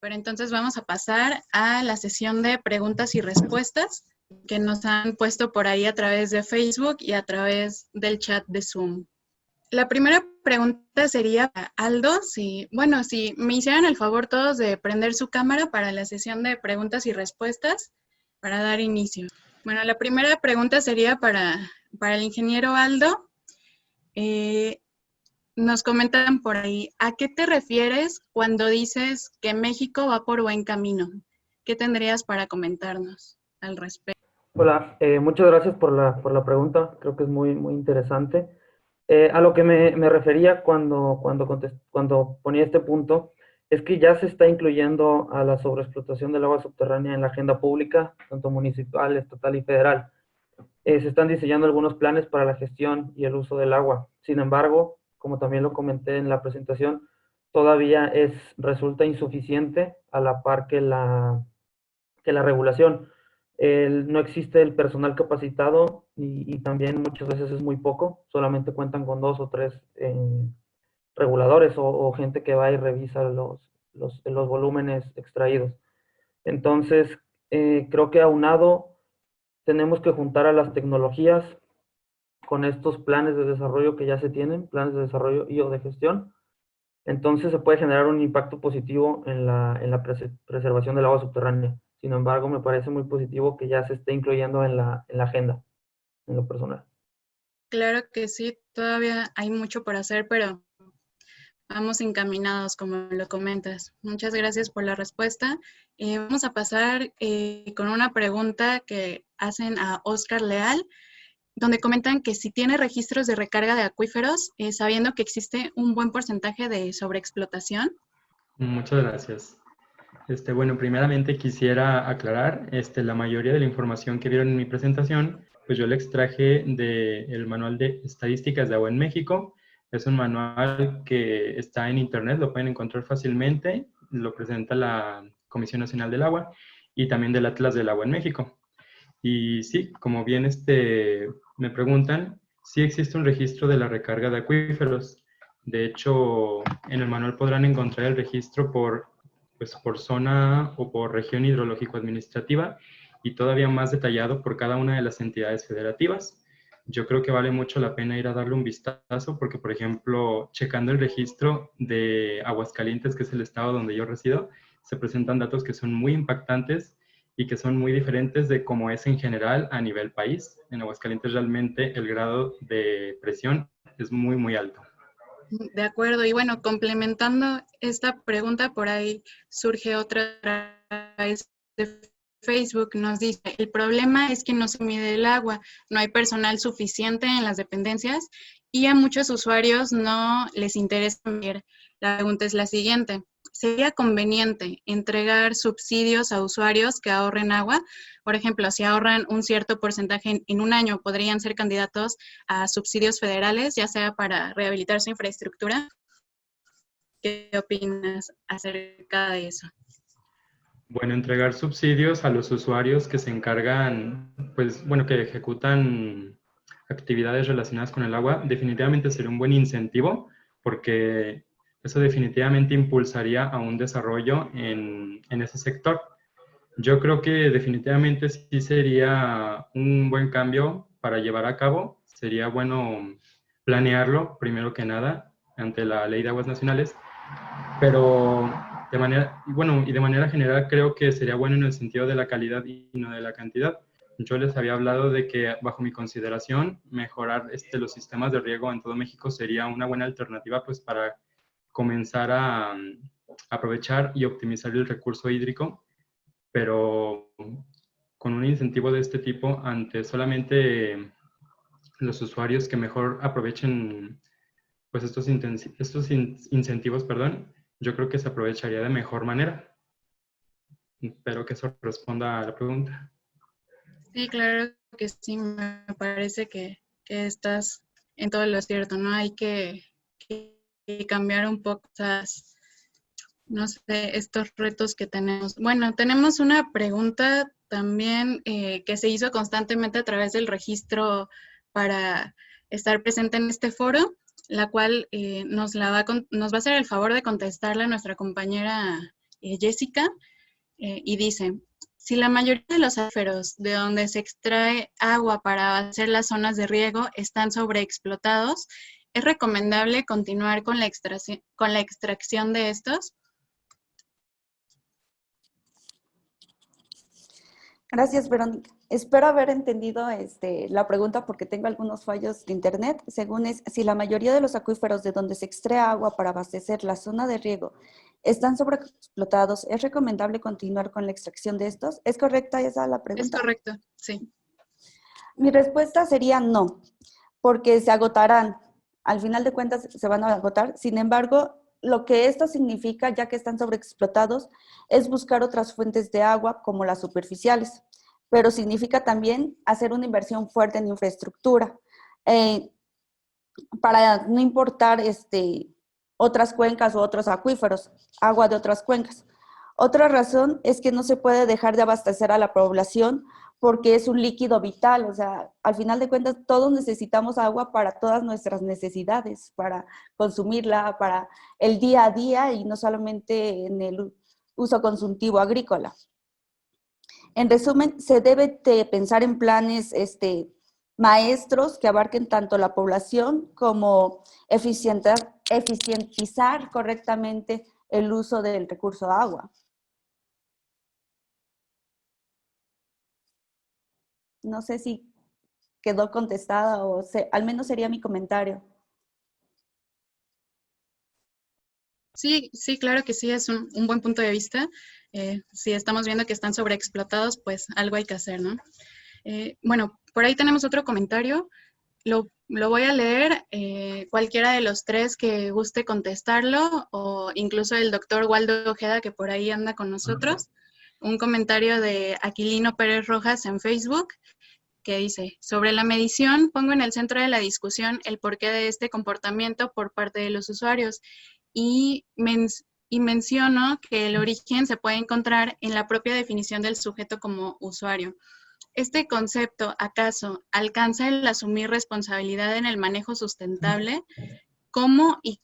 Pero entonces vamos a pasar a la sesión de preguntas y respuestas que nos han puesto por ahí a través de Facebook y a través del chat de Zoom. La primera pregunta sería para Aldo, si me hicieran el favor todos de prender su cámara para la sesión de preguntas y respuestas para dar inicio. Bueno, la primera pregunta sería para el ingeniero Aldo. Nos comentan por ahí, ¿a qué te refieres cuando dices que México va por buen camino? ¿Qué tendrías para comentarnos al respecto? Hola, muchas gracias por la pregunta, creo que es muy interesante. A lo que me refería cuando ponía este punto es que ya se está incluyendo a la sobreexplotación del agua subterránea en la agenda pública, tanto municipal, estatal y federal. Se están diseñando algunos planes para la gestión y el uso del agua. Sin embargo, como también lo comenté en la presentación, todavía resulta insuficiente a la par que la regulación. No existe el personal capacitado y también muchas veces es muy poco, solamente cuentan con 2 o 3 reguladores o gente que va y revisa los volúmenes extraídos. Entonces, creo que aunado tenemos que juntar a las tecnologías con estos planes de desarrollo que ya se tienen, planes de desarrollo y o de gestión. Entonces se puede generar un impacto positivo en la preservación del agua subterránea. Sin embargo, me parece muy positivo que ya se esté incluyendo en la agenda, en lo personal. Claro que sí, todavía hay mucho por hacer, pero vamos encaminados, como lo comentas. Muchas gracias por la respuesta. Vamos a pasar con una pregunta que hacen a Oscar Leal, donde comentan que si tiene registros de recarga de acuíferos, sabiendo que existe un buen porcentaje de sobreexplotación. Muchas gracias. Bueno, primeramente quisiera aclarar, la mayoría de la información que vieron en mi presentación, pues yo la extraje del Manual de Estadísticas de Agua en México. Es un manual que está en internet, lo pueden encontrar fácilmente, lo presenta la Comisión Nacional del Agua y también del Atlas del Agua en México. Y sí, como bien me preguntan, sí existe un registro de la recarga de acuíferos. De hecho, en el manual podrán encontrar el registro por zona o por región hidrológico-administrativa y todavía más detallado por cada una de las entidades federativas. Yo creo que vale mucho la pena ir a darle un vistazo porque, por ejemplo, checando el registro de Aguascalientes, que es el estado donde yo resido, se presentan datos que son muy impactantes y que son muy diferentes de cómo es en general a nivel país. En Aguascalientes realmente el grado de presión es muy alto. De acuerdo, y bueno, complementando esta pregunta, por ahí surge otra vez de Facebook, nos dice, el problema es que no se mide el agua, no hay personal suficiente en las dependencias y a muchos usuarios no les interesa medir. La pregunta es la siguiente, ¿sería conveniente entregar subsidios a usuarios que ahorren agua? Por ejemplo, si ahorran un cierto porcentaje en un año, podrían ser candidatos a subsidios federales, ya sea para rehabilitar su infraestructura. ¿Qué opinas acerca de eso? Bueno, entregar subsidios a los usuarios que se encargan, pues, bueno, que ejecutan actividades relacionadas con el agua, definitivamente sería un buen incentivo, porque eso definitivamente impulsaría a un desarrollo en ese sector. Yo creo que definitivamente sí sería un buen cambio para llevar a cabo. Sería bueno planearlo, primero que nada, ante la Ley de Aguas Nacionales, pero de manera general creo que sería bueno en el sentido de la calidad y no de la cantidad. Yo les había hablado de que, bajo mi consideración, mejorar los sistemas de riego en todo México sería una buena alternativa pues para comenzar a aprovechar y optimizar el recurso hídrico, pero con un incentivo de este tipo ante solamente los usuarios que mejor aprovechen pues estos incentivos, perdón, yo creo que se aprovecharía de mejor manera. Espero que eso responda a la pregunta. Sí, claro que sí, me parece que estás en todo lo cierto, ¿no? Hay que cambiar un poco esas, no sé, estos retos que tenemos. Bueno, tenemos una pregunta también que se hizo constantemente a través del registro para estar presente en este foro, la cual nos va a hacer el favor de contestarle a nuestra compañera Jessica, y dice, si la mayoría de los acuíferos de donde se extrae agua para hacer las zonas de riego están sobreexplotados, ¿es recomendable continuar con la extracción de estos? Gracias, Verónica. Espero haber entendido la pregunta porque tengo algunos fallos de internet. Según es, si la mayoría de los acuíferos de donde se extrae agua para abastecer la zona de riego están sobreexplotados, ¿es recomendable continuar con la extracción de estos? ¿Es correcta esa la Es pregunta? correcto, sí. Mi respuesta sería no, porque se agotarán. Al final de cuentas se van a agotar. Sin embargo, lo que esto significa, ya que están sobreexplotados, es buscar otras fuentes de agua como las superficiales, pero significa también hacer una inversión fuerte en infraestructura para no importar otras cuencas o otros acuíferos, agua de otras cuencas. Otra razón es que no se puede dejar de abastecer a la población porque es un líquido vital, o sea, al final de cuentas todos necesitamos agua para todas nuestras necesidades, para consumirla, para el día a día y no solamente en el uso consultivo agrícola. En resumen, se debe de pensar en planes maestros que abarquen tanto la población como eficientizar correctamente el uso del recurso agua. No sé si quedó contestada o al menos sería mi comentario. Sí, sí, claro que sí, es un buen punto de vista. Si estamos viendo que están sobreexplotados, pues algo hay que hacer, ¿no? Bueno, por ahí tenemos otro comentario. Lo voy a leer, cualquiera de los tres que guste contestarlo, o incluso el doctor Waldo Ojeda, que por ahí anda con nosotros. Un comentario de Aquilino Pérez Rojas en Facebook, que dice, sobre la medición, pongo en el centro de la discusión el porqué de este comportamiento por parte de los usuarios y menciono que el origen se puede encontrar en la propia definición del sujeto como usuario. ¿Este concepto acaso alcanza el asumir responsabilidad en el manejo sustentable? ¿Cómo y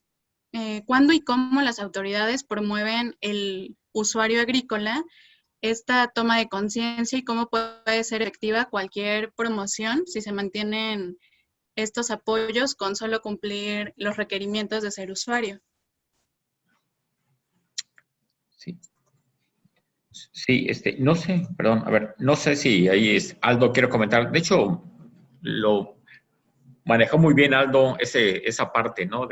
cuándo y cómo las autoridades promueven el usuario agrícola esta toma de conciencia y cómo puede ser efectiva cualquier promoción si se mantienen estos apoyos con solo cumplir los requerimientos de ser usuario? Sí. Sí, no sé, perdón, a ver, no sé si ahí Aldo quiere comentar. De hecho, lo manejó muy bien Aldo esa parte, ¿no?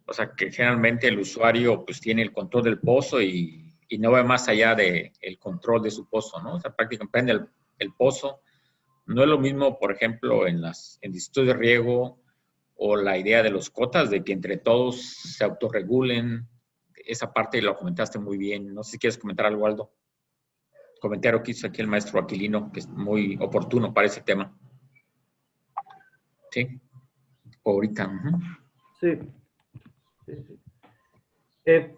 O sea, que generalmente el usuario pues tiene el control del pozo y no ve más allá del control de su pozo, ¿no? O sea, prácticamente prende el pozo. No es lo mismo, por ejemplo, en distritos de riego o la idea de los cotas, de que entre todos se autorregulen. Esa parte lo comentaste muy bien. No sé si quieres comentar algo, Aldo. Comentario que hizo aquí el maestro Aquilino, que es muy oportuno para ese tema. Sí, ahorita. Sí. Sí.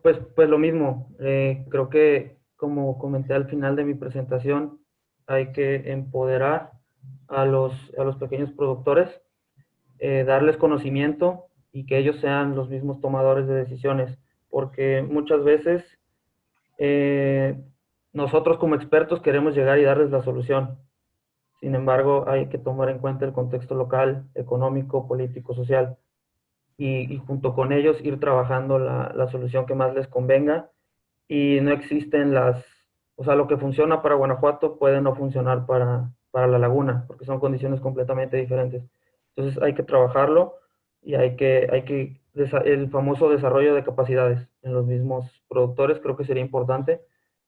Pues lo mismo. Creo que, como comenté al final de mi presentación, hay que empoderar a los pequeños productores, darles conocimiento y que ellos sean los mismos tomadores de decisiones, porque muchas veces nosotros como expertos queremos llegar y darles la solución. Sin embargo, hay que tomar en cuenta el contexto local, económico, político, social, y junto con ellos ir trabajando la solución que más les convenga. Y no existen o sea, lo que funciona para Guanajuato puede no funcionar para La Laguna, porque son condiciones completamente diferentes. Entonces hay que trabajarlo y el famoso desarrollo de capacidades en los mismos productores creo que sería importante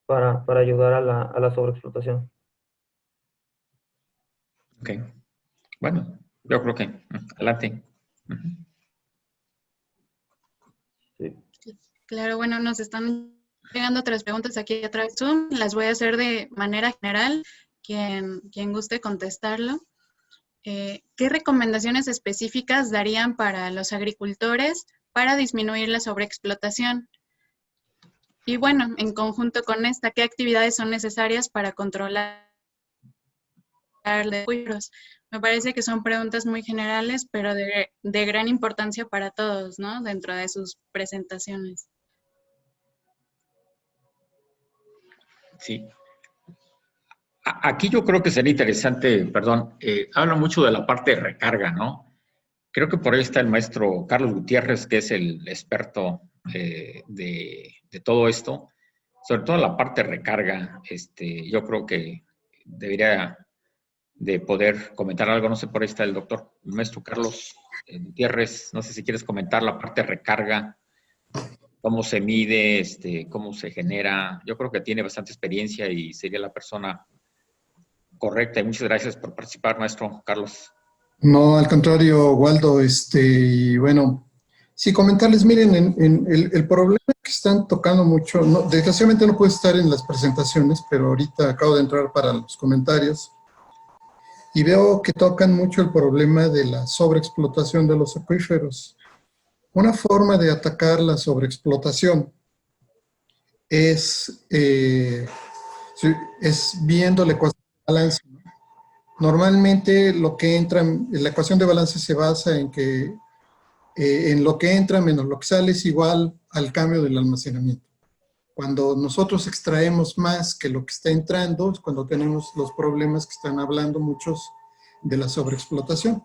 para ayudar a la sobreexplotación. Ok. Bueno, yo creo que adelante. Sí. Claro, bueno, nos están llegando otras preguntas aquí a través de Zoom. Las voy a hacer de manera general, quien guste contestarlo. ¿Qué recomendaciones específicas darían para los agricultores para disminuir la sobreexplotación? Y bueno, en conjunto con esta, ¿qué actividades son necesarias para controlar los acuíferos? Me parece que son preguntas muy generales, pero de gran importancia para todos, ¿no? Dentro de sus presentaciones. Sí. Aquí yo creo que sería interesante, perdón, habla mucho de la parte de recarga, ¿no? Creo que por ahí está el maestro Carlos Gutiérrez, que es el experto de todo esto, sobre todo la parte de recarga. Yo creo que debería de poder comentar algo. No sé, por ahí está el doctor, el maestro Carlos Gutiérrez. No sé si quieres comentar la parte de recarga, cómo se mide, cómo se genera. Yo creo que tiene bastante experiencia y sería la persona correcta. Y muchas gracias por participar, maestro Carlos. No, al contrario, Waldo, y bueno, sí comentarles, miren, el problema que están tocando mucho, desgraciadamente no puedo estar en las presentaciones, pero ahorita acabo de entrar para los comentarios y veo que tocan mucho el problema de la sobreexplotación de los acuíferos. Una forma de atacar la sobreexplotación es viendo la ecuación de balance. Normalmente lo que entra, la ecuación de balance se basa en que en lo que entra menos lo que sale es igual al cambio del almacenamiento. Cuando nosotros extraemos más que lo que está entrando, es cuando tenemos los problemas que están hablando muchos de la sobreexplotación.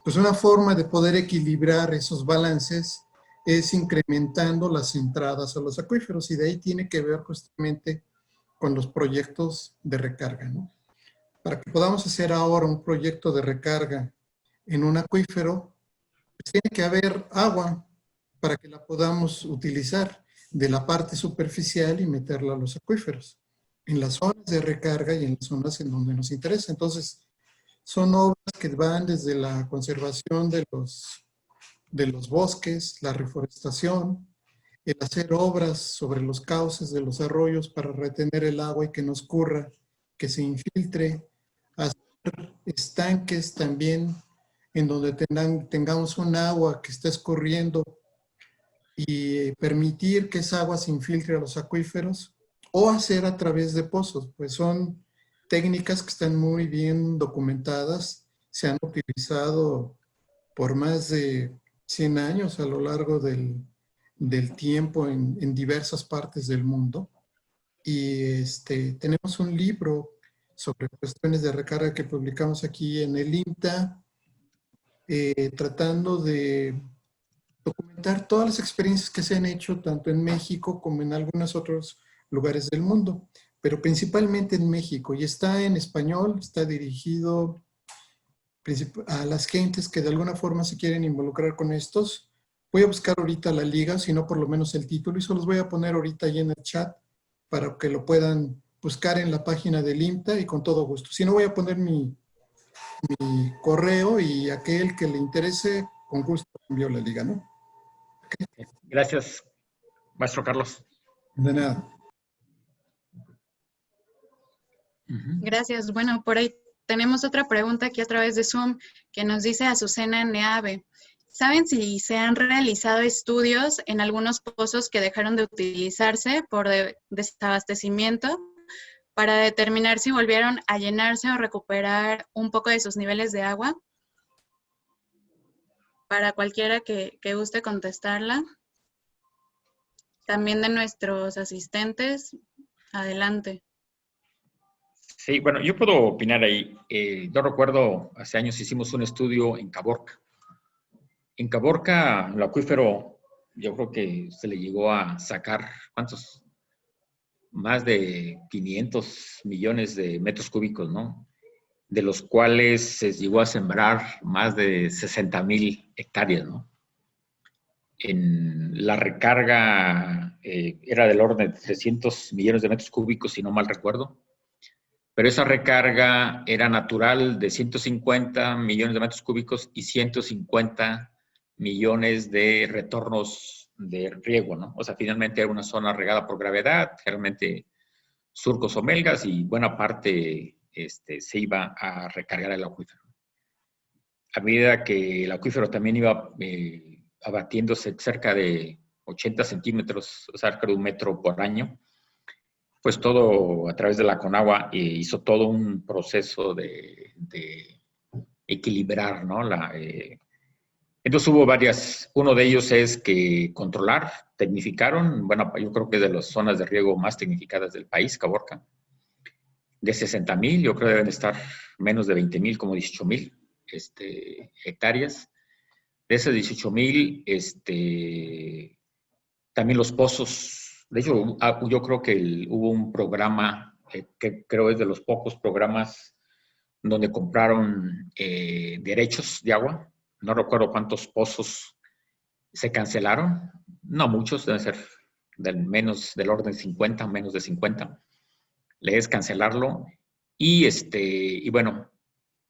Pues una forma de poder equilibrar esos balances es incrementando las entradas a los acuíferos, y de ahí tiene que ver justamente con los proyectos de recarga, ¿no? Para que podamos hacer ahora un proyecto de recarga en un acuífero, pues tiene que haber agua para que la podamos utilizar de la parte superficial y meterla a los acuíferos, en las zonas de recarga y en las zonas en donde nos interesa. Entonces, son obras que van desde la conservación de los bosques, la reforestación, el hacer obras sobre los cauces de los arroyos para retener el agua y que no escurra, que se infiltre, hacer estanques también en donde tengamos un agua que está escurriendo y permitir que esa agua se infiltre a los acuíferos, o hacer a través de pozos, pues son técnicas que están muy bien documentadas, se han utilizado por más de 100 años a lo largo del tiempo en diversas partes del mundo. Y tenemos un libro sobre cuestiones de recarga que publicamos aquí en el INTA, tratando de documentar todas las experiencias que se han hecho tanto en México como en algunos otros lugares del mundo, pero principalmente en México, y está en español, está dirigido a las gentes que de alguna forma se quieren involucrar con estos. Voy a buscar ahorita la liga, si no por lo menos el título, y se los voy a poner ahorita ahí en el chat para que lo puedan buscar en la página del INTA, y con todo gusto. Si no, voy a poner mi correo, y aquel que le interese, con gusto envío la liga, ¿no? Okay. Gracias, maestro Carlos. De nada. Gracias. Bueno, por ahí tenemos otra pregunta aquí a través de Zoom que nos dice Azucena Neave. ¿Saben si se han realizado estudios en algunos pozos que dejaron de utilizarse por desabastecimiento para determinar si volvieron a llenarse o recuperar un poco de sus niveles de agua? Para cualquiera que guste contestarla. También de nuestros asistentes. Adelante. Sí, bueno, yo puedo opinar ahí. Yo recuerdo, hace años hicimos un estudio en Caborca. En Caborca, el acuífero, yo creo que se le llegó a sacar, ¿cuántos? Más de 500 millones de metros cúbicos, ¿no? De los cuales se llegó a sembrar más de 60,000 hectáreas, ¿no? En la recarga era del orden de 300 millones de metros cúbicos, si no mal recuerdo. Pero esa recarga era natural de 150 millones de metros cúbicos y 150 millones de retornos de riego, ¿no? O sea, finalmente era una zona regada por gravedad, generalmente surcos o melgas, y buena parte se iba a recargar el acuífero. A medida que el acuífero también iba abatiéndose cerca de 80 centímetros, o sea, cerca de 1 metro por año, pues todo a través de la Conagua hizo todo un proceso de equilibrar, ¿no? Entonces hubo varias, uno de ellos es que controlar, tecnificaron, bueno, yo creo que es de las zonas de riego más tecnificadas del país, Caborca. De 60,000, yo creo que deben estar menos de 20,000, como 18,000 hectáreas. De esas 18,000, también los pozos. De hecho, yo creo que hubo un programa, que creo es de los pocos programas donde compraron derechos de agua. No recuerdo cuántos pozos se cancelaron. No muchos, deben ser del orden de 50, menos de 50. Es cancelarlo. Y bueno,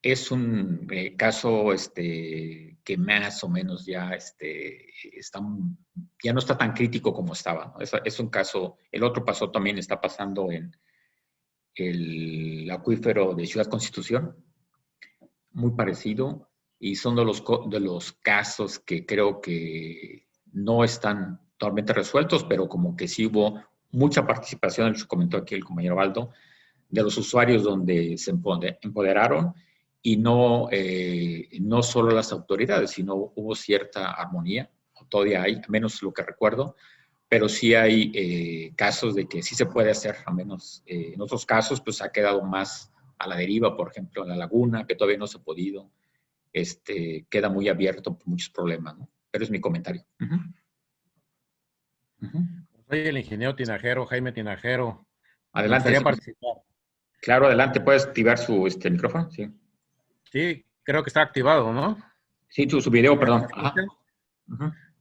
es un caso que más o menos ya, ya no está tan crítico como estaba, ¿no? Es un caso, el otro pasó también, está pasando en el acuífero de Ciudad Constitución, muy parecido, y son de los casos que creo que no están totalmente resueltos, pero como que sí hubo mucha participación, lo comentó aquí el compañero Baldo, de los usuarios donde se empoderaron y no solo las autoridades, sino hubo cierta armonía, todavía hay, menos lo que recuerdo, pero sí hay casos de que sí se puede hacer, al menos en otros casos pues ha quedado más a la deriva, por ejemplo en la laguna, que todavía no se ha podido, queda muy abierto por muchos problemas, ¿no? Pero es mi comentario. Soy el ingeniero Tinajero, Jaime Tinajero. Adelante. Me gustaría participar. Claro, adelante. ¿Puedes activar su micrófono? Sí. Sí, creo que está activado, ¿no? Sí, su video, perdón.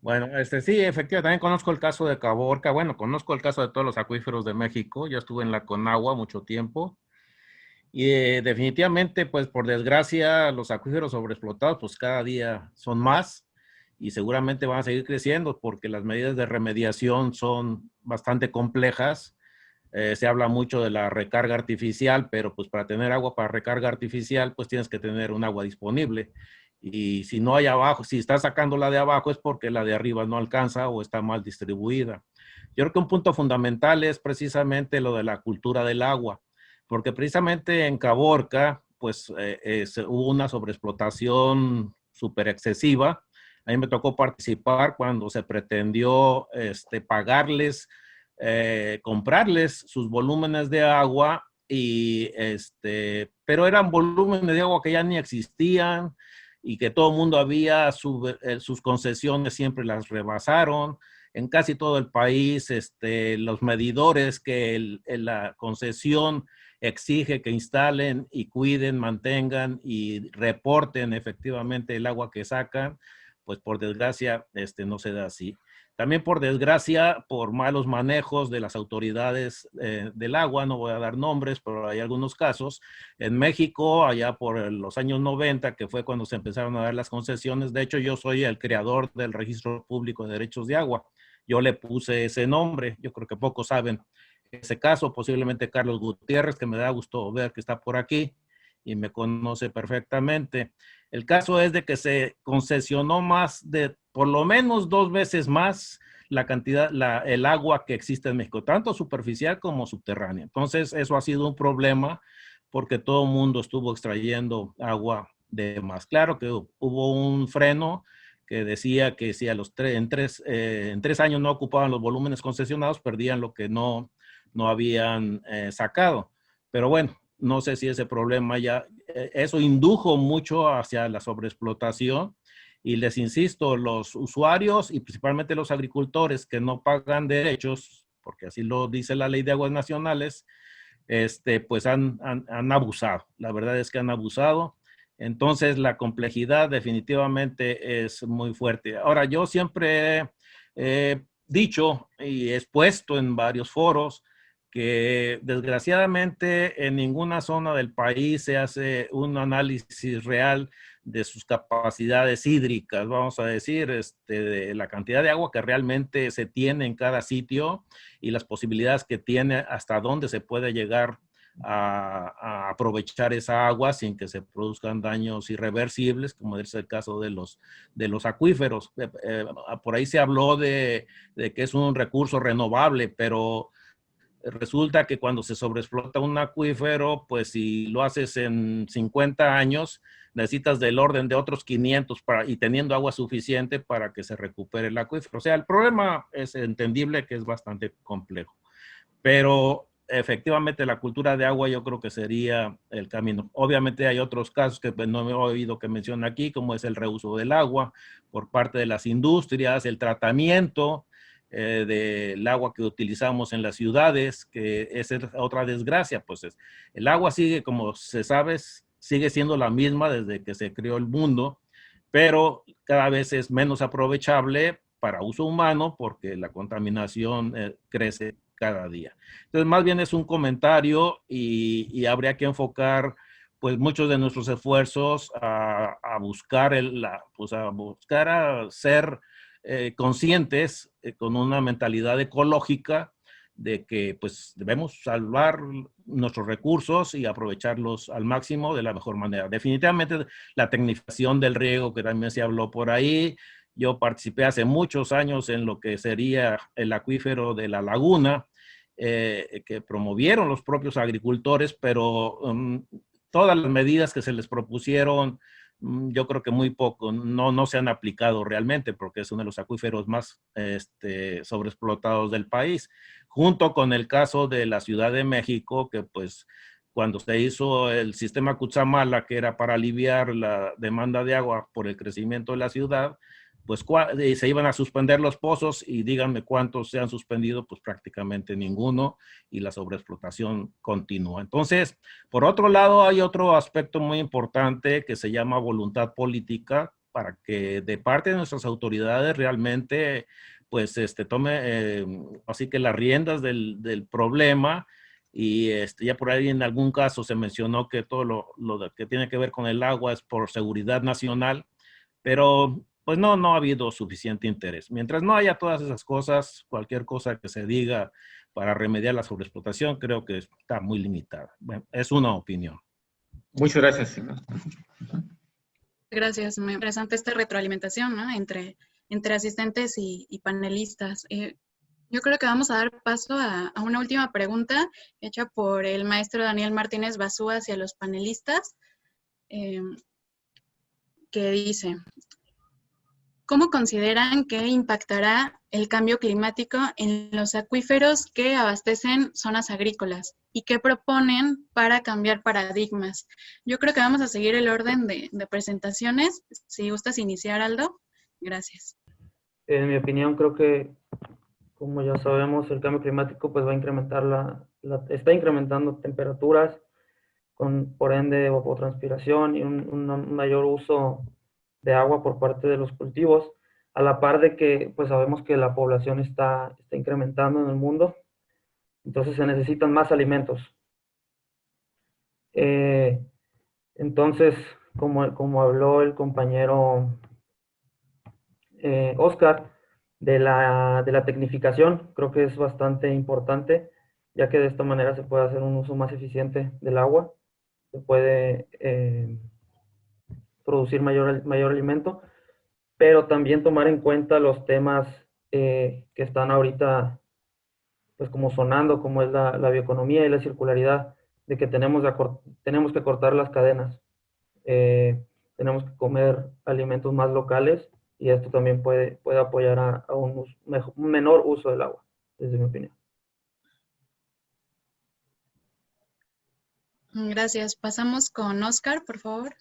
Bueno, sí, efectivamente, también conozco el caso de Caborca. Bueno, conozco el caso de todos los acuíferos de México. Ya estuve en la Conagua mucho tiempo. Y definitivamente, pues por desgracia, los acuíferos sobreexplotados, pues cada día son más y seguramente van a seguir creciendo porque las medidas de remediación son bastante complejas. Se habla mucho de la recarga artificial, pero pues para tener agua para recarga artificial, pues tienes que tener un agua disponible. Y si no hay abajo, si estás sacando la de abajo es porque la de arriba no alcanza o está mal distribuida. Yo creo que un punto fundamental es precisamente lo de la cultura del agua, porque precisamente en Caborca, pues hubo una sobreexplotación súper excesiva. A mí me tocó participar cuando se pretendió pagarles, comprarles sus volúmenes de agua, pero eran volúmenes de agua que ya ni existían y que todo el mundo había, sus concesiones siempre las rebasaron. En casi todo el país, los medidores que la concesión exige que instalen y cuiden, mantengan y reporten efectivamente el agua que sacan, pues por desgracia no se da así. También por desgracia, por malos manejos de las autoridades del agua, no voy a dar nombres, pero hay algunos casos. En México, allá por los años 90, que fue cuando se empezaron a dar las concesiones, de hecho yo soy el creador del Registro Público de Derechos de Agua. Yo le puse ese nombre, yo creo que pocos saben ese caso, posiblemente Carlos Gutiérrez, que me da gusto ver que está por aquí y me conoce perfectamente. El caso es de que se concesionó por lo menos 2 veces más la cantidad, el agua que existe en México, tanto superficial como subterránea. Entonces, eso ha sido un problema porque todo el mundo estuvo extrayendo agua de más. Claro que hubo un freno que decía que si en 3 años no ocupaban los volúmenes concesionados, perdían lo que no habían sacado. Pero bueno, no sé si ese problema eso indujo mucho hacia la sobreexplotación. Y les insisto, los usuarios y principalmente los agricultores que no pagan derechos, porque así lo dice la Ley de Aguas Nacionales, pues han abusado. La verdad es que han abusado. Entonces, la complejidad definitivamente es muy fuerte. Ahora, yo siempre he dicho y he expuesto en varios foros que desgraciadamente en ninguna zona del país se hace un análisis real de sus capacidades hídricas, vamos a decir, de la cantidad de agua que realmente se tiene en cada sitio y las posibilidades que tiene hasta dónde se puede llegar a aprovechar esa agua sin que se produzcan daños irreversibles, como es el caso de los acuíferos. Por ahí se habló de que es un recurso renovable, pero resulta que cuando se sobreexplota un acuífero, pues si lo haces en 50 años, necesitas del orden de otros 500 y teniendo agua suficiente para que se recupere el acuífero. O sea, el problema es entendible que es bastante complejo, pero efectivamente la cultura de agua yo creo que sería el camino. Obviamente hay otros casos que no me he oído que mencione aquí, como es el reuso del agua por parte de las industrias, el tratamiento del agua que utilizamos en las ciudades, que esa es otra desgracia. Pues el agua sigue, como se sabe, sigue siendo la misma desde que se creó el mundo, pero cada vez es menos aprovechable para uso humano porque la contaminación crece cada día. Entonces, más bien es un comentario y habría que enfocar pues muchos de nuestros esfuerzos a buscar a ser conscientes con una mentalidad ecológica de que pues debemos salvar nuestros recursos y aprovecharlos al máximo de la mejor manera. Definitivamente la tecnificación del riego, que también se habló por ahí. Yo participé hace muchos años en lo que sería el acuífero de la laguna, que promovieron los propios agricultores, pero todas las medidas que se les propusieron, yo creo que muy poco, no se han aplicado realmente, porque es uno de los acuíferos más sobreexplotados del país, junto con el caso de la Ciudad de México, que pues cuando se hizo el sistema Cutzamala, que era para aliviar la demanda de agua por el crecimiento de la ciudad, pues se iban a suspender los pozos y díganme cuántos se han suspendido, pues prácticamente ninguno, y la sobreexplotación continúa. Entonces, por otro lado, hay otro aspecto muy importante que se llama voluntad política, para que de parte de nuestras autoridades realmente pues tome así que las riendas del problema. Y ya por ahí en algún caso se mencionó que todo lo que tiene que ver con el agua es por seguridad nacional, pero pues no ha habido suficiente interés. Mientras no haya todas esas cosas, cualquier cosa que se diga para remediar la sobreexplotación, creo que está muy limitada. Bueno, es una opinión. Muchas gracias, señor. Gracias, muy interesante esta retroalimentación, ¿no? entre asistentes y panelistas. Yo creo que vamos a dar paso a una última pregunta hecha por el maestro Daniel Martínez Bazú hacia los panelistas, que dice: ¿cómo consideran que impactará el cambio climático en los acuíferos que abastecen zonas agrícolas? ¿Y qué proponen para cambiar paradigmas? Yo creo que vamos a seguir el orden de presentaciones. Si gustas iniciar, Aldo. Gracias. En mi opinión, creo que, como ya sabemos, el cambio climático pues va a incrementar está incrementando temperaturas, por ende evapotranspiración y un mayor uso de agua por parte de los cultivos, a la par de que pues sabemos que la población está incrementando en el mundo, entonces se necesitan más alimentos. Entonces, como habló el compañero Oscar, de la tecnificación, creo que es bastante importante, ya que de esta manera se puede hacer un uso más eficiente del agua, se puede producir mayor alimento, pero también tomar en cuenta los temas que están ahorita pues como sonando, como es la bioeconomía y la circularidad, de que tenemos que cortar las cadenas, tenemos que comer alimentos más locales, y esto también puede apoyar a un menor uso del agua, desde mi opinión. Gracias. Pasamos con Oscar, por favor.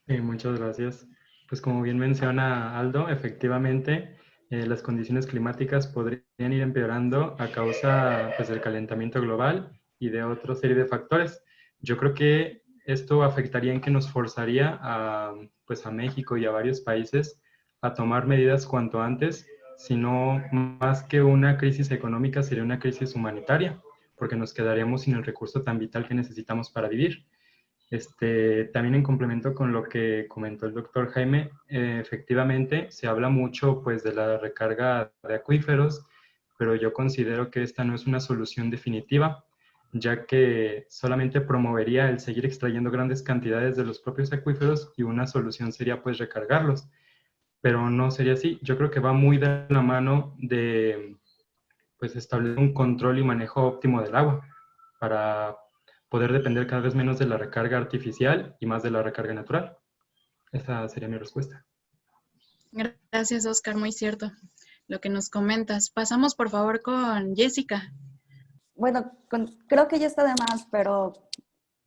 Muchas gracias. Pues como bien menciona Aldo, efectivamente las condiciones climáticas podrían ir empeorando a causa pues, del calentamiento global y de otra serie de factores. Yo creo que esto afectaría en que nos forzaría a México y a varios países a tomar medidas cuanto antes, sino más que una crisis económica, sería una crisis humanitaria, porque nos quedaríamos sin el recurso tan vital que necesitamos para vivir. También en complemento con lo que comentó el doctor Jaime, efectivamente se habla mucho pues de la recarga de acuíferos, pero yo considero que esta no es una solución definitiva, ya que solamente promovería el seguir extrayendo grandes cantidades de los propios acuíferos, y una solución sería pues recargarlos, pero no sería así. Yo creo que va muy de la mano de pues establecer un control y manejo óptimo del agua para poder depender cada vez menos de la recarga artificial y más de la recarga natural. Esa sería mi respuesta. Gracias, Oscar, muy cierto lo que nos comentas. Pasamos, por favor, con Jessica. Bueno, creo que ya está de más, pero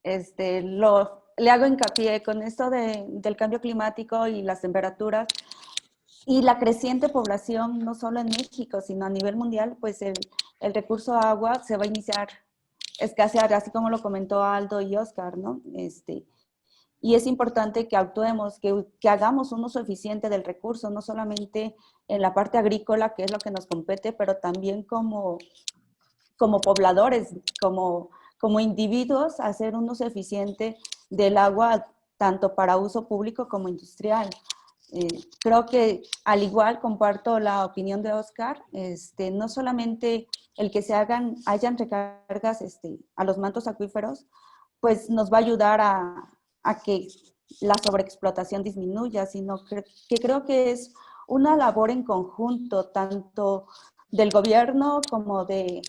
le hago hincapié con esto del cambio climático y las temperaturas y la creciente población, no solo en México, sino a nivel mundial, pues el recurso agua se va a iniciar a escasear, así como lo comentó Aldo y Oscar, ¿no? Y es importante que actuemos, que hagamos un uso eficiente del recurso, no solamente en la parte agrícola, que es lo que nos compete, pero también como pobladores, como individuos, hacer un uso eficiente del agua, tanto para uso público como industrial. Creo que al igual comparto la opinión de Oscar, no solamente el que hayan recargas a los mantos acuíferos, pues nos va a ayudar a que la sobreexplotación disminuya, sino que creo que es una labor en conjunto, tanto del gobierno como de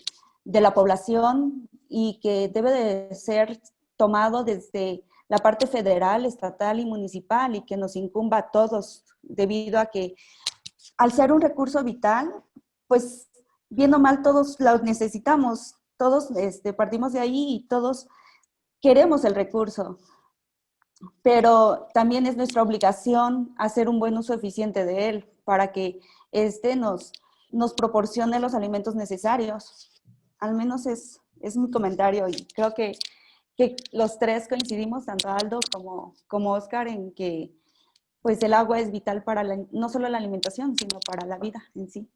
la población, y que debe de ser tomado desde la parte federal, estatal y municipal, y que nos incumba a todos, debido a que al ser un recurso vital, pues bien o mal todos lo necesitamos, todos partimos de ahí y todos queremos el recurso, pero también es nuestra obligación hacer un buen uso eficiente de él para que nos proporcione los alimentos necesarios. Al menos es mi comentario, y creo que los tres coincidimos, tanto Aldo como Oscar, en que pues el agua es vital para no solo la alimentación, sino para la vida en sí.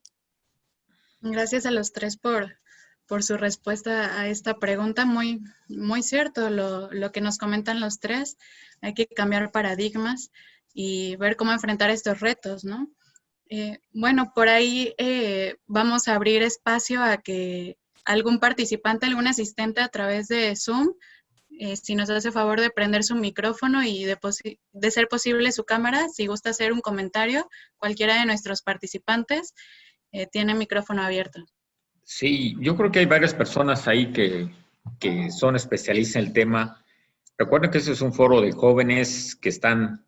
Gracias a los tres por su respuesta a esta pregunta. Muy, muy cierto lo que nos comentan los tres. Hay que cambiar paradigmas y ver cómo enfrentar estos retos, ¿no? Bueno, por ahí vamos a abrir espacio a que algún participante, algún asistente a través de Zoom, si nos hace favor de prender su micrófono y de ser posible su cámara, si gusta hacer un comentario, cualquiera de nuestros participantes tiene micrófono abierto. Sí, yo creo que hay varias personas ahí que son especialistas en el tema. Recuerden que ese es un foro de jóvenes que están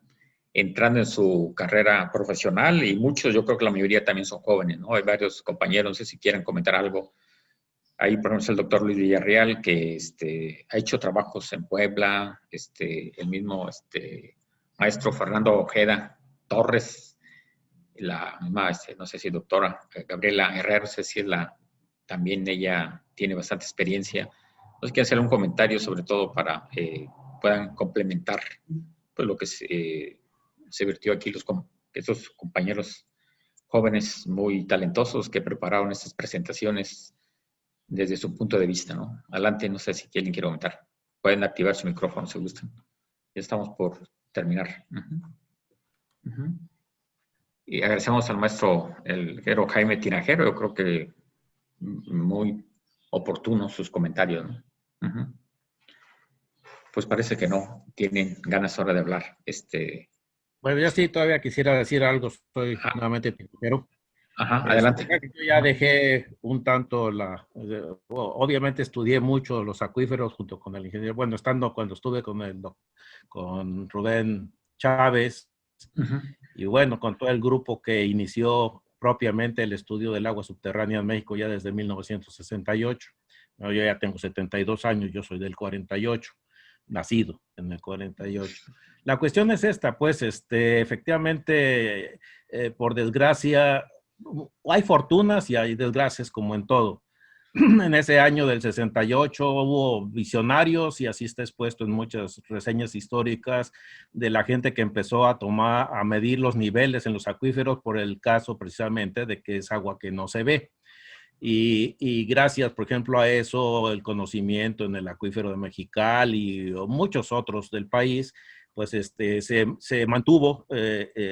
entrando en su carrera profesional, y muchos, yo creo que la mayoría también son jóvenes, ¿no? Hay varios compañeros, no sé si quieren comentar algo. Ahí, por ejemplo, el doctor Luis Villarreal, que ha hecho trabajos en Puebla, el mismo maestro Fernando Ojeda Torres, la misma, no sé si doctora Gabriela Herrera, no sé si también ella tiene bastante experiencia. Entonces, quiero hacer un comentario, sobre todo para puedan complementar pues, lo que se vertió aquí, estos compañeros jóvenes muy talentosos que prepararon estas presentaciones desde su punto de vista, ¿no? Adelante, no sé si alguien quiere comentar. Pueden activar su micrófono si gustan. Ya estamos por terminar. Y agradecemos al maestro, el guerrero Jaime Tinajero. Yo creo que muy oportunos sus comentarios, ¿no? Pues parece que no tienen ganas ahora de hablar. Bueno, yo sí todavía quisiera decir algo, soy nuevamente tinajero. Adelante. Yo ya dejé un tanto obviamente estudié mucho los acuíferos junto con el ingeniero, bueno, cuando estuve con Rubén Chávez, y bueno, con todo el grupo que inició propiamente el estudio del agua subterránea en México ya desde 1968. No, yo ya tengo 72 años, yo soy del 48, nacido en el 48. La cuestión es esta, pues, efectivamente, por desgracia, hay fortunas y hay desgracias como en todo. En ese año del 68 hubo visionarios, y así está expuesto en muchas reseñas históricas, de la gente que empezó a medir los niveles en los acuíferos por el caso precisamente de que es agua que no se ve. Y gracias, por ejemplo, a eso, el conocimiento en el acuífero de Mexicali y muchos otros del país, pues se mantuvo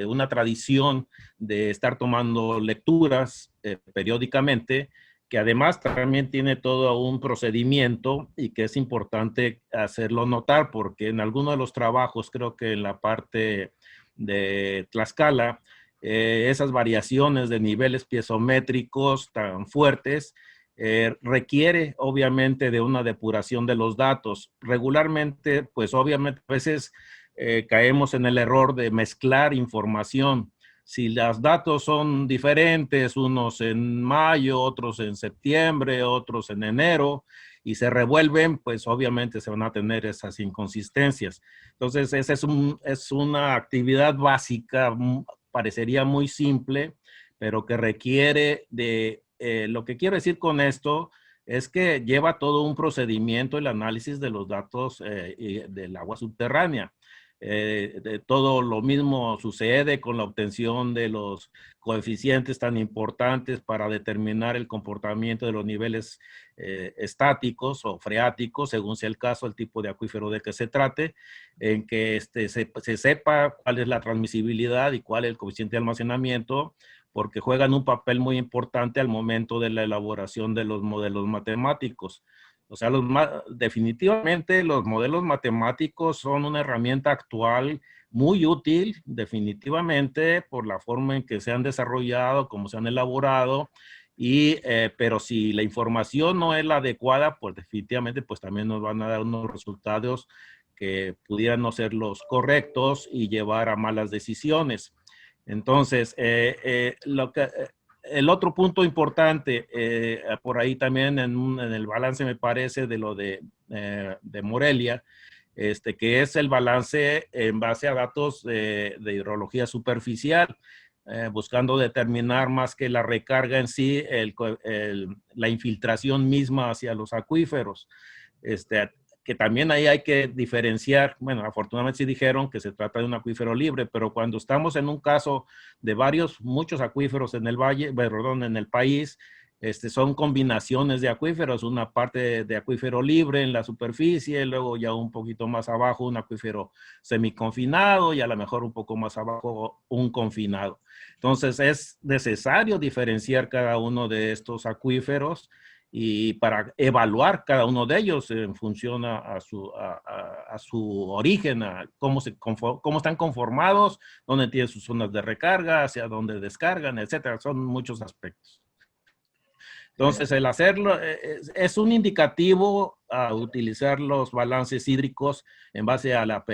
una tradición de estar tomando lecturas periódicamente, que además también tiene todo un procedimiento y que es importante hacerlo notar, porque en algunos de los trabajos, creo que en la parte de Tlaxcala, esas variaciones de niveles piezométricos tan fuertes requiere obviamente de una depuración de los datos. Regularmente, pues obviamente a veces caemos en el error de mezclar información. Si los datos son diferentes, unos en mayo, otros en septiembre, otros en enero, y se revuelven, pues obviamente se van a tener esas inconsistencias. Entonces, esa es una actividad básica, parecería muy simple, pero que requiere de, lo que quiero decir con esto es que lleva todo un procedimiento el análisis de los datos del agua subterránea. Todo lo mismo sucede con la obtención de los coeficientes tan importantes para determinar el comportamiento de los niveles estáticos o freáticos, según sea el caso, el tipo de acuífero de que se trate, en que se sepa cuál es la transmisibilidad y cuál es el coeficiente de almacenamiento, porque juegan un papel muy importante al momento de la elaboración de los modelos matemáticos. O sea, definitivamente los modelos matemáticos son una herramienta actual muy útil, definitivamente, por la forma en que se han desarrollado, cómo se han elaborado, pero si la información no es la adecuada, pues definitivamente pues también nos van a dar unos resultados que pudieran no ser los correctos y llevar a malas decisiones. Entonces, el otro punto importante, por ahí también en el balance me parece de lo de Morelia, que es el balance en base a datos de hidrología superficial, buscando determinar más que la recarga en sí, la infiltración misma hacia los acuíferos. Que también ahí hay que diferenciar, bueno, afortunadamente sí dijeron que se trata de un acuífero libre, pero cuando estamos en un caso de muchos acuíferos en el valle, perdón, en el país, son combinaciones de acuíferos, una parte de acuífero libre en la superficie, luego ya un poquito más abajo un acuífero semiconfinado y a lo mejor un poco más abajo un confinado. Entonces es necesario diferenciar cada uno de estos acuíferos y para evaluar cada uno de ellos en función a su origen, a cómo están conformados, dónde tienen sus zonas de recarga, hacia dónde descargan, etcétera. Son muchos aspectos. Entonces, el hacerlo es un indicativo a utilizar los balances hídricos en base a la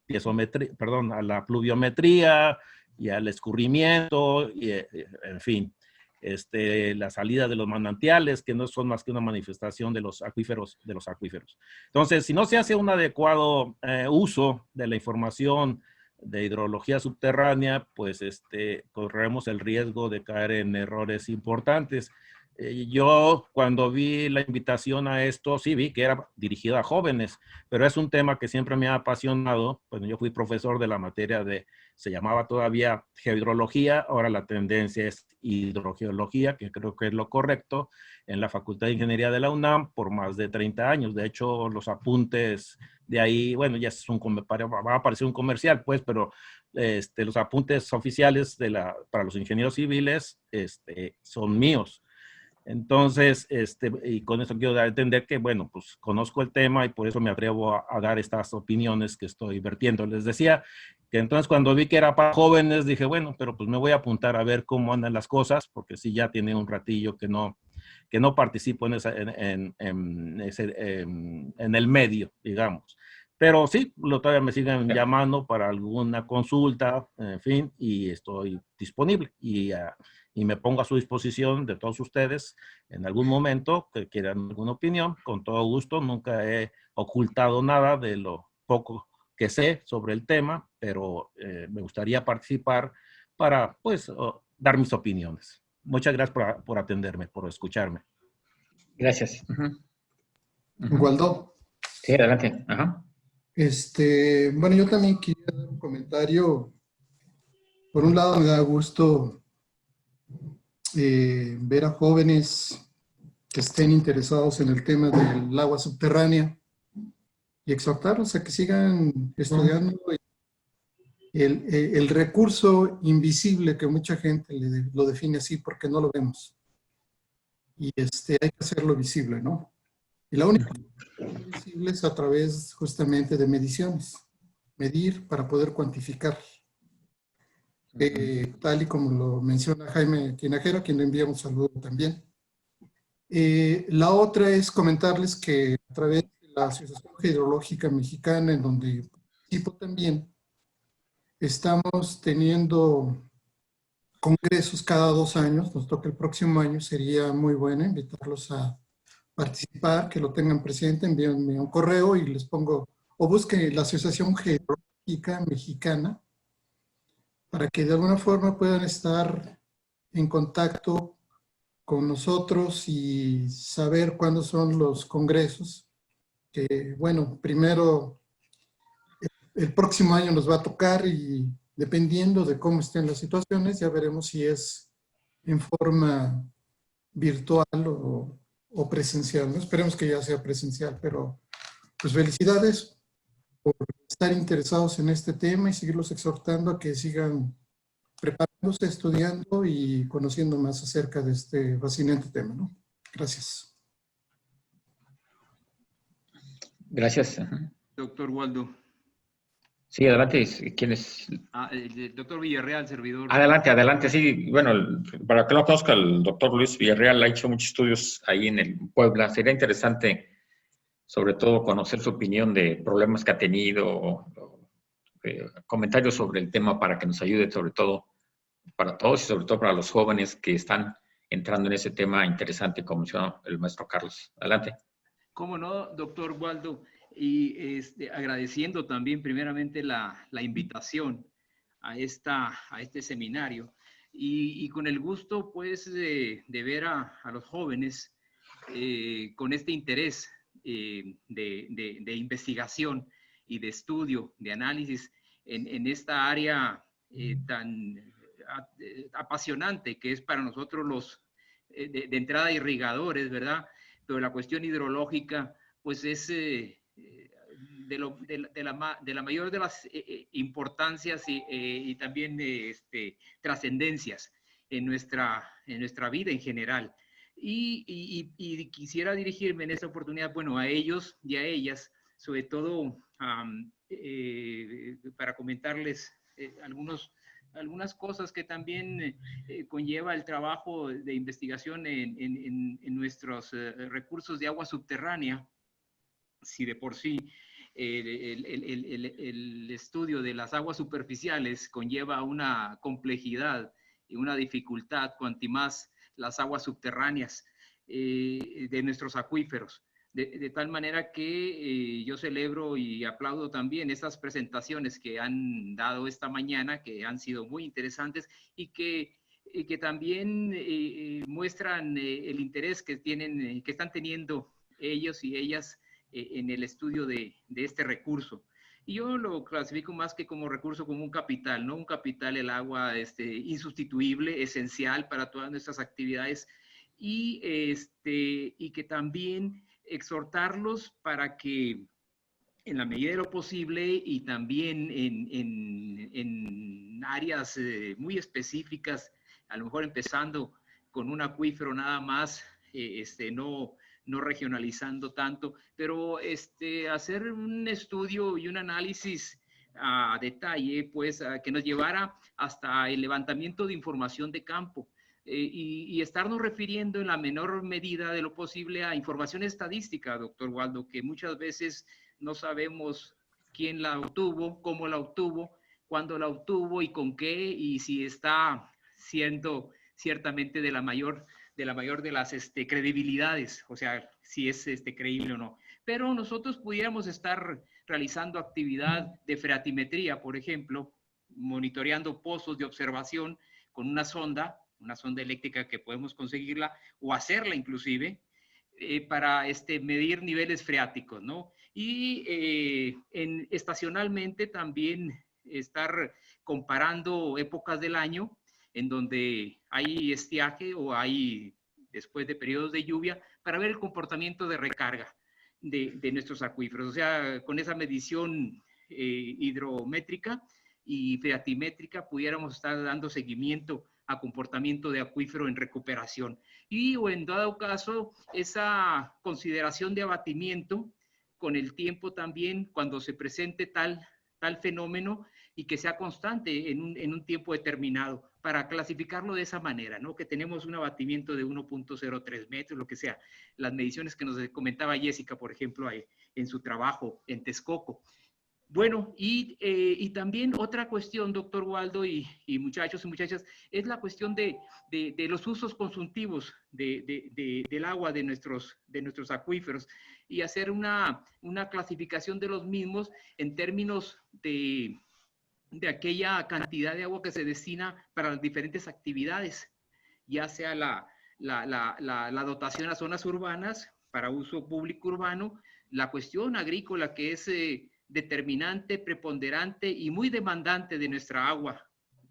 piezometría, perdón, a la pluviometría y al escurrimiento, y, en fin. La salida de los manantiales, que no son más que una manifestación de los acuíferos. Entonces, si no se hace un adecuado uso de la información de hidrología subterránea, pues corremos el riesgo de caer en errores importantes. Yo cuando vi la invitación a esto, sí vi que era dirigido a jóvenes, pero es un tema que siempre me ha apasionado. Bueno, yo fui profesor de la materia se llamaba todavía geohidrología, ahora la tendencia es hidrogeología, que creo que es lo correcto, en la Facultad de Ingeniería de la UNAM por más de 30 años. De hecho, los apuntes de ahí, bueno, ya va a aparecer un comercial, pues, pero los apuntes oficiales para los ingenieros civiles son míos. Entonces, y con esto quiero dar a entender que, bueno, pues conozco el tema y por eso me atrevo a dar estas opiniones que estoy vertiendo. Les decía que entonces cuando vi que era para jóvenes, dije, bueno, pero pues me voy a apuntar a ver cómo andan las cosas, porque sí ya tiene un ratillo que no participo en el medio, digamos. Pero sí, todavía me siguen llamando para alguna consulta, en fin, y estoy disponible. Y me pongo a su disposición de todos ustedes en algún momento que quieran alguna opinión, con todo gusto. Nunca he ocultado nada de lo poco que sé sobre el tema, pero me gustaría participar para, pues, dar mis opiniones. Muchas gracias por atenderme, por escucharme. Gracias. Waldo. Sí, adelante. Ajá. Bueno, yo también quería dar un comentario. Por un lado, me da gusto ver a jóvenes que estén interesados en el tema del agua subterránea y exhortarlos a que sigan estudiando el recurso invisible que mucha gente lo define así porque no lo vemos. Y hay que hacerlo visible, ¿no? Y la única manera visible es a través justamente de mediciones. Medir para poder cuantificar. Tal y como lo menciona Jaime Tinajero, a quien le envía un saludo también. La otra es comentarles que a través de la Asociación Hidrológica Mexicana, en donde participo también, estamos teniendo congresos cada 2 años. Nos toca el próximo año. Sería muy bueno invitarlos a participar, que lo tengan presente. Envíenme un correo y les pongo, o busquen la Asociación Hidrológica Mexicana, para que de alguna forma puedan estar en contacto con nosotros y saber cuándo son los congresos. Que bueno, primero el próximo año nos va a tocar y dependiendo de cómo estén las situaciones, ya veremos si es en forma virtual o presencial, ¿no? Esperemos que ya sea presencial, pero pues felicidades por estar interesados en este tema y seguirlos exhortando a que sigan preparándose, estudiando y conociendo más acerca de este fascinante tema, ¿no? Gracias. Gracias. Doctor Waldo. Sí, adelante. ¿Quién es? El doctor Villarreal, servidor. Adelante, adelante. Sí, bueno, para que no conozca, el doctor Luis Villarreal ha hecho muchos estudios ahí en el Puebla. Sería interesante, sobre todo, conocer su opinión de problemas que ha tenido, comentarios sobre el tema para que nos ayude, sobre todo, para todos y sobre todo para los jóvenes que están entrando en ese tema interesante, como mencionó el maestro Carlos. Adelante. Cómo no, doctor Waldo. Y agradeciendo también primeramente la invitación a este seminario y con el gusto pues de ver a los jóvenes con este interés de investigación y de estudio, de análisis en esta área tan apasionante que es para nosotros los de entrada irrigadores, ¿verdad? Pero la cuestión hidrológica pues es de la mayor de las importancias y también trascendencias en nuestra vida en general. Y quisiera dirigirme en esta oportunidad, bueno, a ellos y a ellas, sobre todo para comentarles algunas cosas que también conlleva el trabajo de investigación en nuestros recursos de agua subterránea. Si de por sí el estudio de las aguas superficiales conlleva una complejidad y una dificultad, cuanto más las aguas subterráneas de nuestros acuíferos. De tal manera que yo celebro y aplaudo también estas presentaciones que han dado esta mañana, que han sido muy interesantes y que también muestran el interés que están teniendo ellos y ellas en el estudio de este recurso. Y yo lo clasifico más que como recurso, como un capital, ¿no? Un capital, el agua, insustituible, esencial para todas nuestras actividades y que también exhortarlos para que en la medida de lo posible y también en áreas muy específicas, a lo mejor empezando con un acuífero nada más, no regionalizando tanto, pero hacer un estudio y un análisis a detalle, pues, que nos llevara hasta el levantamiento de información de campo y estarnos refiriendo en la menor medida de lo posible a información estadística, doctor Waldo, que muchas veces no sabemos quién la obtuvo, cómo la obtuvo, cuándo la obtuvo y con qué, y si está siendo ciertamente de la mayor de las credibilidades, o sea, si es creíble o no. Pero nosotros pudiéramos estar realizando actividad de freatimetría, por ejemplo, monitoreando pozos de observación con una sonda eléctrica que podemos conseguirla o hacerla inclusive, para medir niveles freáticos, ¿no? Y estacionalmente también estar comparando épocas del año en donde hay estiaje o hay después de periodos de lluvia para ver el comportamiento de recarga de nuestros acuíferos. O sea, con esa medición hidrométrica y freatimétrica pudiéramos estar dando seguimiento a comportamiento de acuífero en recuperación. Y o en dado caso, esa consideración de abatimiento con el tiempo también cuando se presente tal fenómeno y que sea constante en un tiempo determinado. para clasificarlo de esa manera, ¿no? Que tenemos un abatimiento de 1.03 metros, lo que sea. Las mediciones que nos comentaba Jessica, por ejemplo, ahí, en su trabajo en Texcoco. Bueno, y también otra cuestión, doctor Waldo y muchachos y muchachas, es la cuestión de los usos consultivos del agua de nuestros acuíferos y hacer una clasificación de los mismos en términos de aquella cantidad de agua que se destina para las diferentes actividades, ya sea la dotación a zonas urbanas para uso público urbano, la cuestión agrícola que es determinante, preponderante y muy demandante de nuestra agua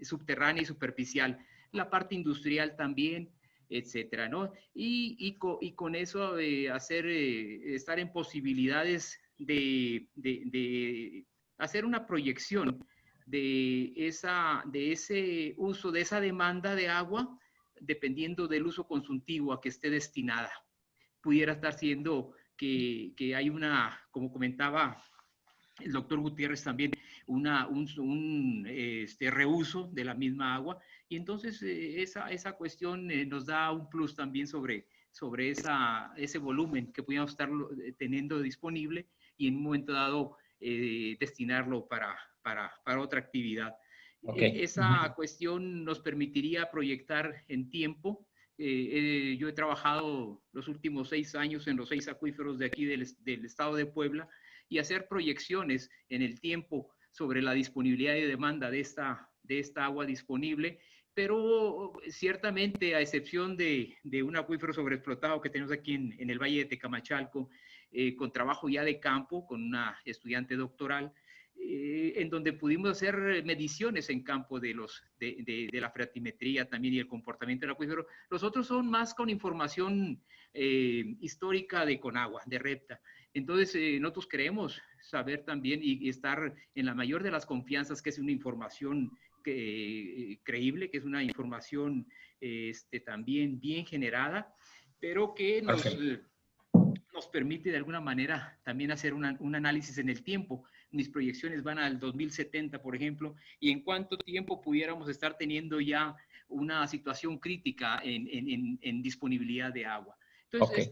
subterránea y superficial, la parte industrial también, etcétera, ¿no? Y con eso estar en posibilidades de hacer una proyección de ese uso, de esa demanda de agua, dependiendo del uso consultivo a que esté destinada. Pudiera estar siendo que hay como comentaba el doctor Gutiérrez también, un reuso de la misma agua, y entonces esa cuestión nos da un plus también sobre ese volumen que pudiéramos estar teniendo disponible y en un momento dado destinarlo para otra actividad. Okay. Esa cuestión nos permitiría proyectar en tiempo. Yo he trabajado los últimos 6 años en los 6 acuíferos de aquí del estado de Puebla, y hacer proyecciones en el tiempo sobre la disponibilidad y demanda de esta agua disponible, pero ciertamente a excepción de un acuífero sobreexplotado que tenemos aquí en el Valle de Tecamachalco, con trabajo ya de campo, con una estudiante doctoral, en donde pudimos hacer mediciones en campo de la freatimetría también y el comportamiento del acuífero. Los otros son más con información histórica de Conagua, de REPTA. Entonces, nosotros queremos saber también y estar en la mayor de las confianzas que es una información creíble, que es una información también bien generada, pero que nos permite de alguna manera también hacer un análisis en el tiempo. Mis proyecciones van al 2070, por ejemplo, y en cuánto tiempo pudiéramos estar teniendo ya una situación crítica en disponibilidad de agua. Entonces,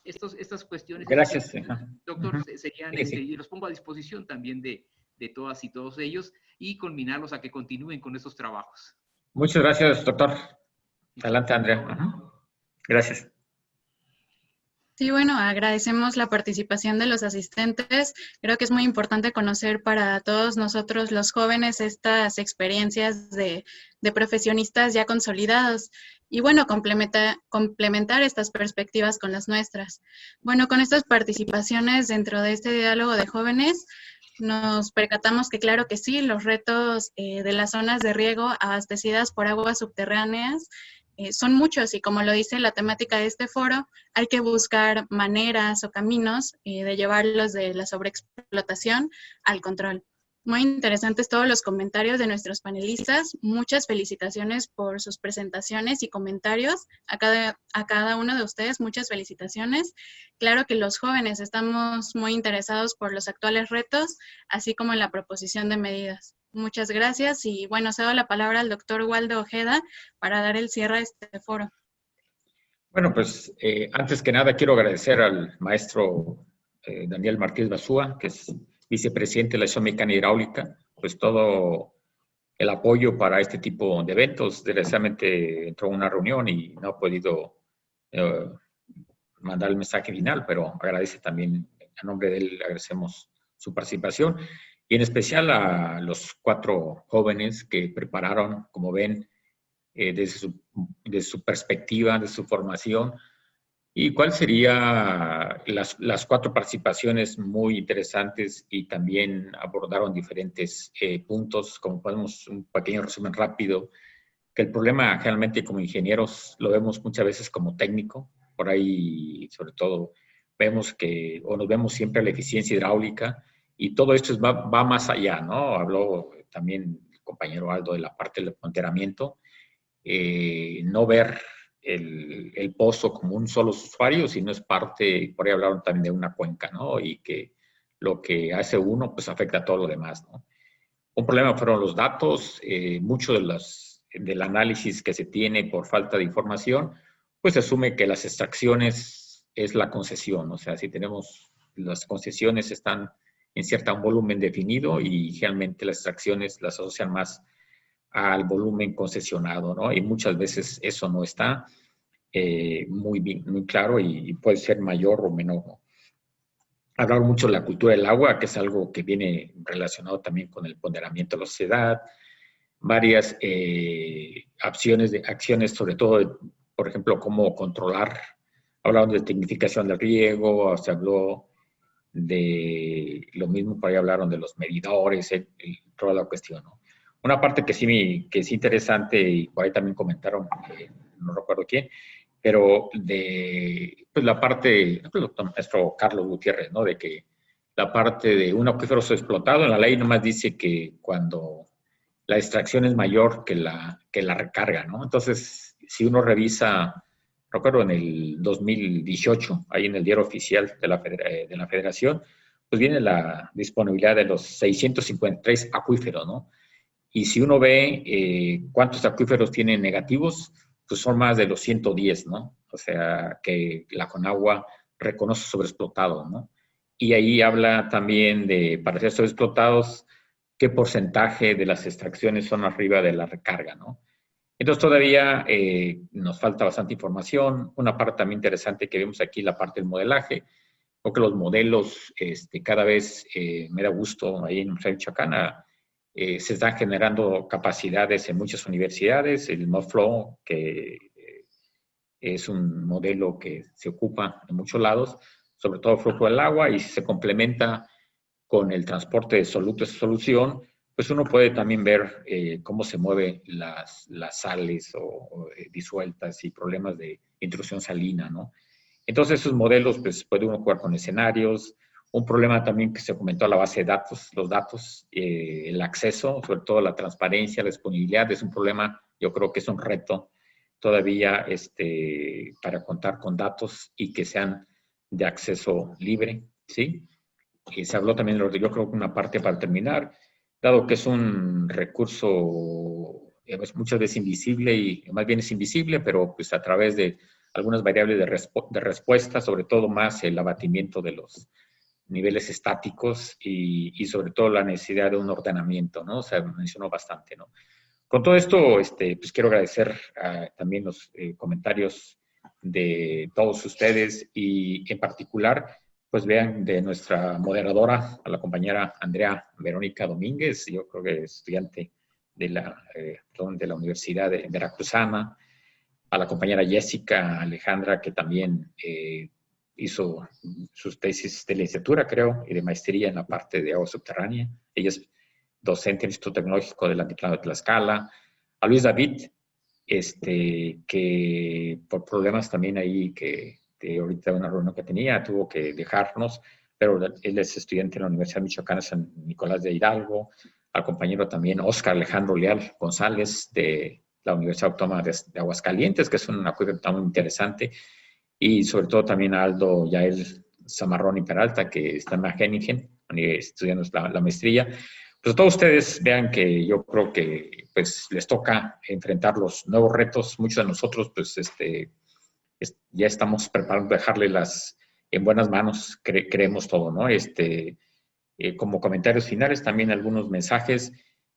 estas cuestiones, gracias, doctor, serían, y los pongo a disposición también de todas y todos ellos, y culminarlos a que continúen con estos trabajos. Muchas gracias, doctor. Adelante, Andrea. Gracias. Sí, bueno, agradecemos la participación de los asistentes. Creo que es muy importante conocer para todos nosotros los jóvenes estas experiencias de profesionistas ya consolidados y bueno, complementar estas perspectivas con las nuestras. Bueno, con estas participaciones dentro de este diálogo de jóvenes, nos percatamos que claro que sí, los retos de las zonas de riego abastecidas por aguas subterráneas son muchos y como lo dice la temática de este foro, hay que buscar maneras o caminos de llevarlos de la sobreexplotación al control. Muy interesantes todos los comentarios de nuestros panelistas. Muchas felicitaciones por sus presentaciones y comentarios. A cada uno de ustedes, muchas felicitaciones. Claro que los jóvenes estamos muy interesados por los actuales retos, así como en la proposición de medidas. Muchas gracias y bueno, cedo la palabra al doctor Waldo Ojeda para dar el cierre a este foro. Bueno, pues antes que nada quiero agradecer al maestro Daniel Martínez Basúa, que es vicepresidente de la Asociación Mexicana Hidráulica, pues todo el apoyo para este tipo de eventos. Desgraciadamente entró a una reunión y no ha podido mandar el mensaje final, pero agradece también, a nombre de él, agradecemos su participación. Y en especial a los 4 jóvenes que prepararon, como ven, desde su perspectiva, de su formación. ¿Y cuáles serían las 4 participaciones muy interesantes? Y también abordaron diferentes puntos, como podemos, un pequeño resumen rápido, que el problema generalmente como ingenieros lo vemos muchas veces como técnico. Por ahí, sobre todo, vemos o nos vemos siempre la eficiencia hidráulica, y todo esto va más allá, ¿no? Habló también el compañero Aldo de la parte del ponderamiento, no ver el pozo como un solo usuario, sino es parte, por ahí hablaron también de una cuenca, ¿no? Y que lo que hace uno, pues afecta a todo lo demás, ¿no? Un problema fueron los datos, muchos de los del análisis que se tiene por falta de información, pues se asume que las extracciones es la concesión. O sea, si tenemos, las concesiones están en cierto volumen definido y generalmente las extracciones las asocian más al volumen concesionado, ¿no? Y muchas veces eso no está muy bien, muy claro y puede ser mayor o menor, ¿no? Hablar mucho de la cultura del agua, que es algo que viene relacionado también con el ponderamiento de la sociedad, varias acciones, sobre todo, por ejemplo, cómo controlar. Hablaron de tecnificación del riego, se habló de lo mismo, por ahí hablaron de los medidores, toda la cuestión, ¿no? Una parte que es interesante, y por ahí también comentaron, no recuerdo quién, pero de pues la parte, nuestro Carlos Gutiérrez, ¿no? De que la parte de un acuífero explotado, en la ley nomás dice que cuando la extracción es mayor que la recarga, ¿no? Entonces, si uno revisa, recuerdo en el 2018, ahí en el diario oficial de la Federación, pues viene la disponibilidad de los 653 acuíferos, ¿no? Y si uno ve cuántos acuíferos tienen negativos, pues son más de los 110, ¿no? O sea, que la Conagua reconoce sobreexplotado, ¿no? Y ahí habla también de, para ser sobreexplotados, qué porcentaje de las extracciones son arriba de la recarga, ¿no? Entonces todavía nos falta bastante información. Una parte también interesante que vemos aquí, la parte del modelaje. Creo que los modelos cada vez me da gusto ahí en Universidad de Michoacán. Se están generando capacidades en muchas universidades. El ModFlow, que es un modelo que se ocupa en muchos lados, sobre todo flujo del agua, y se complementa con el transporte de solutos de solución, pues uno puede también ver cómo se mueven las sales o disueltas y problemas de intrusión salina, ¿no? Entonces esos modelos, pues puede uno jugar con escenarios. Un problema también que se comentó a la base de datos, los datos, el acceso, sobre todo la transparencia, la disponibilidad, es un problema, yo creo que es un reto todavía para contar con datos y que sean de acceso libre, ¿sí? Y se habló también, yo creo que una parte para terminar, dado que es un recurso muchas veces invisible, y más bien es invisible, pero pues a través de algunas variables de respuesta, sobre todo más el abatimiento de los niveles estáticos y sobre todo la necesidad de un ordenamiento, ¿no? O sea, mencionó bastante, ¿no? Con todo esto, pues quiero agradecer también los comentarios de todos ustedes y en particular, pues vean de nuestra moderadora, a la compañera Andrea Verónica Domínguez, yo creo que es estudiante de la Universidad de Veracruzana, a la compañera Jessica Alejandra, que también hizo sus tesis de licenciatura, creo, y de maestría en la parte de agua subterránea. Ella es docente en el Instituto Tecnológico del Altiplano de Tlaxcala. A Luis David, que por problemas también ahí, que ahorita una reunión que tenía, tuvo que dejarnos, pero él es estudiante en la Universidad Michoacana San Nicolás de Hidalgo. Al compañero también Óscar Alejandro Leal González, de la Universidad Autónoma de Aguascalientes, que es un acuerdo muy interesante, y sobre todo también a Aldo Yael Zamarrón y Peralta, que está en Wageningen, estudiando la maestría. Pues todos ustedes vean que yo creo que pues les toca enfrentar los nuevos retos. Muchos de nosotros pues ya estamos preparando dejarle en buenas manos, creemos todo, ¿no? Como comentarios finales, también algunos mensajes.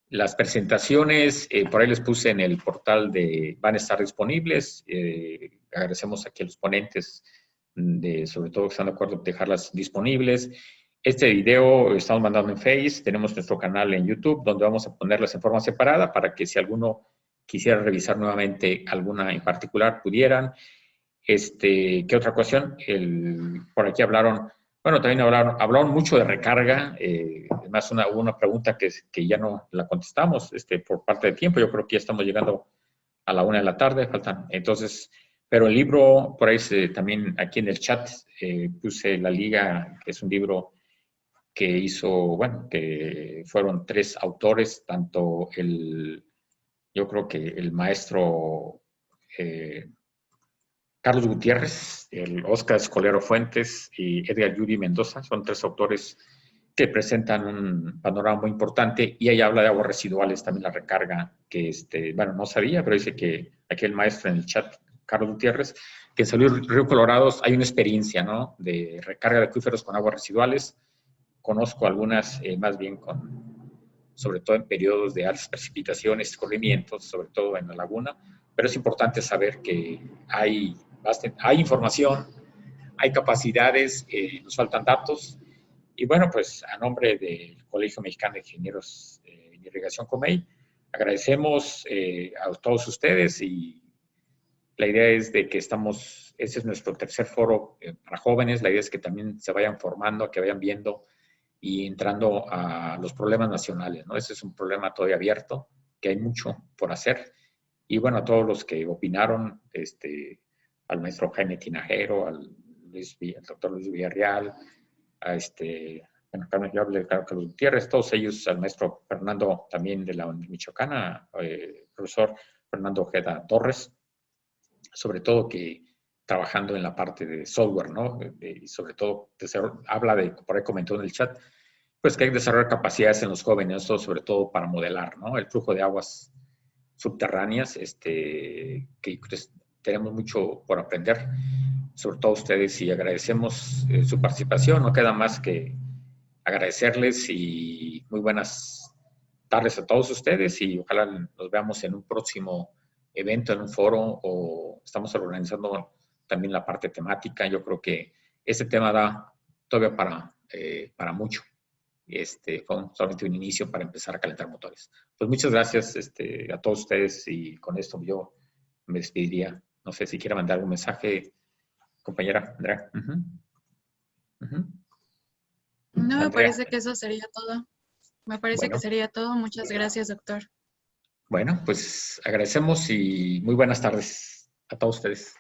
Las presentaciones, por ahí les puse en el portal van a estar disponibles. Agradecemos aquí a los ponentes, sobre todo que están de acuerdo en dejarlas disponibles. Este video estamos mandando en Face, tenemos nuestro canal en YouTube, donde vamos a ponerlas en forma separada para que si alguno quisiera revisar nuevamente alguna en particular, pudieran. ¿Qué otra cuestión? Por aquí hablaron, bueno, también hablaron mucho de recarga. Además, hubo una pregunta que ya no la contestamos por parte del tiempo. Yo creo que ya estamos llegando a la 1 de la tarde, faltan. Entonces, pero el libro, por ahí también aquí en el chat puse la liga, que es un libro que hizo, bueno, que fueron 3 autores, tanto yo creo que el maestro Carlos Gutiérrez, el Óscar Escolero Fuentes y Edgar Yuri Mendoza, son 3 autores que presentan un panorama muy importante, y ella habla de aguas residuales, también la recarga, que bueno, no sabía, pero dice que aquí el maestro en el chat, Carlos Gutiérrez, que en San Luis Río Colorado hay una experiencia, ¿no?, de recarga de acuíferos con aguas residuales. Conozco algunas más bien sobre todo en periodos de altas precipitaciones, escurrimientos, sobre todo en la laguna, pero es importante saber que hay información, hay capacidades, nos faltan datos. Y bueno, pues a nombre del Colegio Mexicano de Ingenieros en Irrigación COMEI, agradecemos a todos ustedes, y la idea es de que ese es nuestro tercer foro para jóvenes. La idea es que también se vayan formando, que vayan viendo y entrando a los problemas nacionales, ¿no? Ese es un problema todavía abierto, que hay mucho por hacer. Y bueno, a todos los que opinaron, al maestro Jaime Tinajero, al doctor Luis Villarreal, a Carmen Carlos Gutiérrez, todos ellos, al maestro Fernando también de la Michoacana, profesor Fernando Ojeda Torres, sobre todo que trabajando en la parte de software, ¿no? Y sobre todo, habla de, por ahí comentó en el chat, pues que hay que desarrollar capacidades en los jóvenes, sobre todo para modelar, ¿no?, el flujo de aguas subterráneas, que pues, tenemos mucho por aprender, sobre todo ustedes, y agradecemos su participación. No queda más que agradecerles, y muy buenas tardes a todos ustedes, y ojalá nos veamos en un próximo evento, en un foro, o estamos organizando también la parte temática. Yo creo que este tema da todavía para mucho. Fue solamente un inicio para empezar a calentar motores. Pues muchas gracias a todos ustedes, y con esto yo me despediría. No sé si quiere mandar algún mensaje, compañera Andrea. No, me Andrea. parece que eso sería todo. Me parece que sería todo. Muchas gracias, doctor. Bueno, pues agradecemos, y muy buenas tardes a todos ustedes.